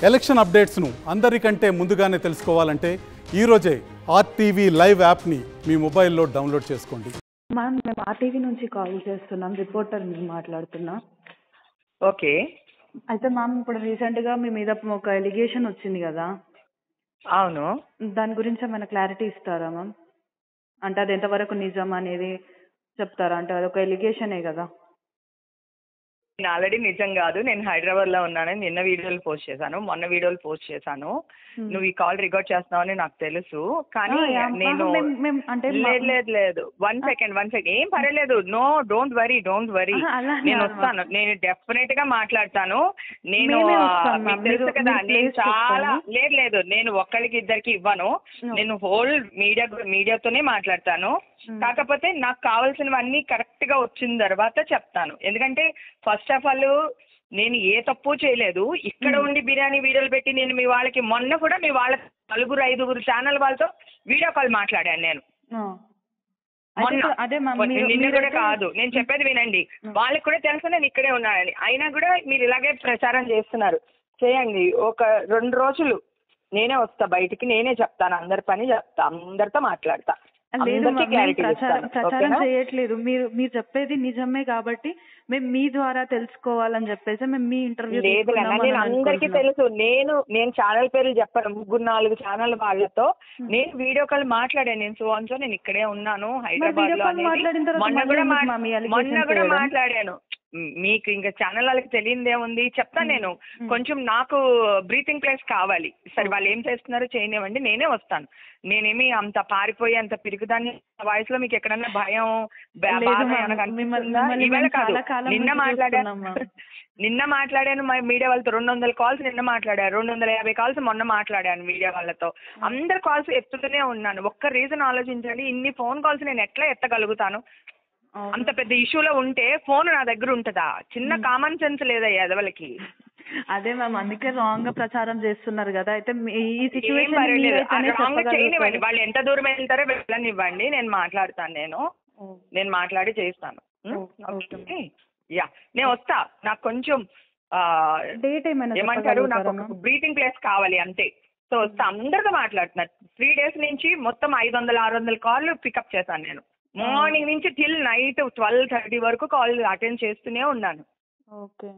Election అప్డేట్స్ను అందరికంటే ముందుగానే తెలుసుకోవాలంటే ఈరోజే ఆర్టీవీ లైవ్ యాప్ని మీ మొబైల్లో డౌన్లోడ్ చేసుకోండి. మ్యామ్ మేము ఆర్టీవీ నుంచి కాల్ చేస్తున్నాం, రిపోర్టర్ మాట్లాడుతున్నా. ఓకే. అయితే మ్యామ్ ఇప్పుడు రీసెంట్గా మీ మీద ఒక ఎలిగేషన్ వచ్చింది కదా. అవును. దాని గురించి ఏమైనా క్లారిటీ ఇస్తారా మ్యామ్? అంటే అది ఎంతవరకు నిజం అనేది చెప్తారా? అంటే అది ఒక ఎలిగేషనే కదా. నేను ఆల్రెడీ నిజం కాదు, నేను హైదరాబాద్లో ఉన్నానని నిన్న వీడియోలు పోస్ట్ చేశాను, మొన్న వీడియోలు పోస్ట్ చేశాను. నువ్వు ఈ కాల్ రికార్డ్ చేస్తున్నావని నాకు తెలుసు, కానీ నేను లేదు 1 సెకండ్ ఏం పర్వాలేదు. No, don't worry. నేను వస్తాను, నేను డెఫినెట్ గా మాట్లాడతాను. నేను మీకు తెలుసు కదా, నేను చాలా లేదు నేను ఒక్కరికి ఇద్దరికి ఇవ్వను, నేను హోల్ మీడియాతోనే మాట్లాడతాను. కాకపోతే నాకు కావాల్సినవన్నీ కరెక్ట్ గా వచ్చిన తర్వాత చెప్తాను. ఎందుకంటే ఫస్ట్ ఆఫ్ ఆల్ నేను ఏ తప్పు చేయలేదు. ఇక్కడ ఉండి బిర్యానీ వీడియోలు పెట్టి నేను మీ వాళ్ళకి మొన్న కూడా మీ వాళ్ళ 4-5 ఛానల్ వాళ్ళతో వీడియో కాల్ మాట్లాడాను నేను. నిన్న కూడా కాదు, నేను చెప్పేది వినండి. వాళ్ళకి కూడా తెలుసు నేను ఇక్కడే ఉన్నానని. అయినా కూడా మీరు ఇలాగే ప్రచారం చేస్తున్నారు. చేయండి, ఒక 2 రోజులు నేనే వస్తా బయటికి, నేనే చెప్తాను, అందరి పని చెప్తా, అందరితో మాట్లాడతా. ప్రచారం చేయట్లేదు, మీరు చెప్పేది నిజమే కాబట్టి మేము మీ ద్వారా తెలుసుకోవాలని చెప్పేసి మేము మీ ఇంటర్వ్యూ లేదు. నేను అందరికీ తెలుసు, నేను ఛానల్ పేర్లు చెప్పాను. 3-4 ఛానల్ వాళ్ళతో నేను వీడియో కాల్ మాట్లాడాను. నేను ఇక్కడే ఉన్నాను హైదరాబాద్ లో. మొన్న కూడా మాట్లాడాను. మీకు ఇంకా ఛానల్ వాళ్ళకి తెలియదేముంది, చెప్తాను నేను. కొంచెం నాకు బ్రీతింగ్ ప్లేస్ కావాలి. సరే, వాళ్ళు ఏం చేస్తున్నారో చేయనివ్వండి, నేనే వస్తాను. నేనేమి అంత పారిపోయి అంత పిరుగుదాన్ని వాయిస్ లో మీకు ఎక్కడన్నా భయం నిన్న మాట్లాడాను మీడియా వాళ్ళతో 200 కాల్స్ నిన్న మాట్లాడాను, 250 కాల్స్ మొన్న మాట్లాడాను మీడియా వాళ్ళతో. అందరు కాల్స్ ఎత్తుతూనే ఉన్నాను. ఒక్క రీజన్ ఆలోచించండి, ఇన్ని ఫోన్ కాల్స్ నేను ఎట్లా ఎత్తగలుగుతాను? అంత పెద్ద ఇష్యూలో ఉంటే ఫోన్ నా దగ్గర ఉంటుందా? చిన్న కామన్ సెన్స్ లేదా ఎదవలకి? అదే మ్యామ్, అందుకే రాంగ్ గా ప్రచారం చేస్తున్నారు కదా. అయితే ఈ సిచ్యువేషన్ రాంగ్ చేయనివ్వండి, వాళ్ళు ఎంత దూరం వెళ్తారో వెళ్ళనివ్వండి, నేను మాట్లాడతాను. నేను మాట్లాడి చేస్తాను. యా, నేను వస్తా. నాకు కొంచెం డేట్ ఏమంటారు, నాకు బ్రీతింగ్ ప్లేస్ కావాలి అంతే. సో వస్తా, అందరితో మాట్లాడుతున్నా. 3 days నుంచి మొత్తం 500-600 కాల్ పికప్ చేశాను నేను. మార్నింగ్ నుంచి టిల్ నైట్ 12:30 వరకు కాల్ అటెండ్ చేస్తూనే ఉన్నాను. ఓకే,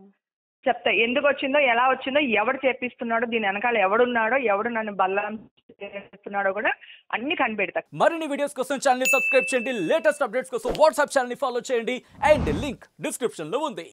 చెప్తా ఎందుకు వచ్చిందో, ఎలా వచ్చిందో, ఎవడు చేపిస్తున్నాడో, దీని వెనకాల ఎవడున్నాడో, ఎవడు నన్ను బల్లం చేస్తున్నాడో కూడా అన్ని కనిపెడతా. మరిన్ని వీడియోస్ కోసం ఛానల్ ని సబ్స్క్రైబ్ చేయండి, లేటెస్ట్ అప్డేట్స్ కోసం వాట్సాప్ ఛానల్ ని ఫాలో చేయండి, అండ్ లింక్ డిస్క్రిప్షన్ లో ఉంది.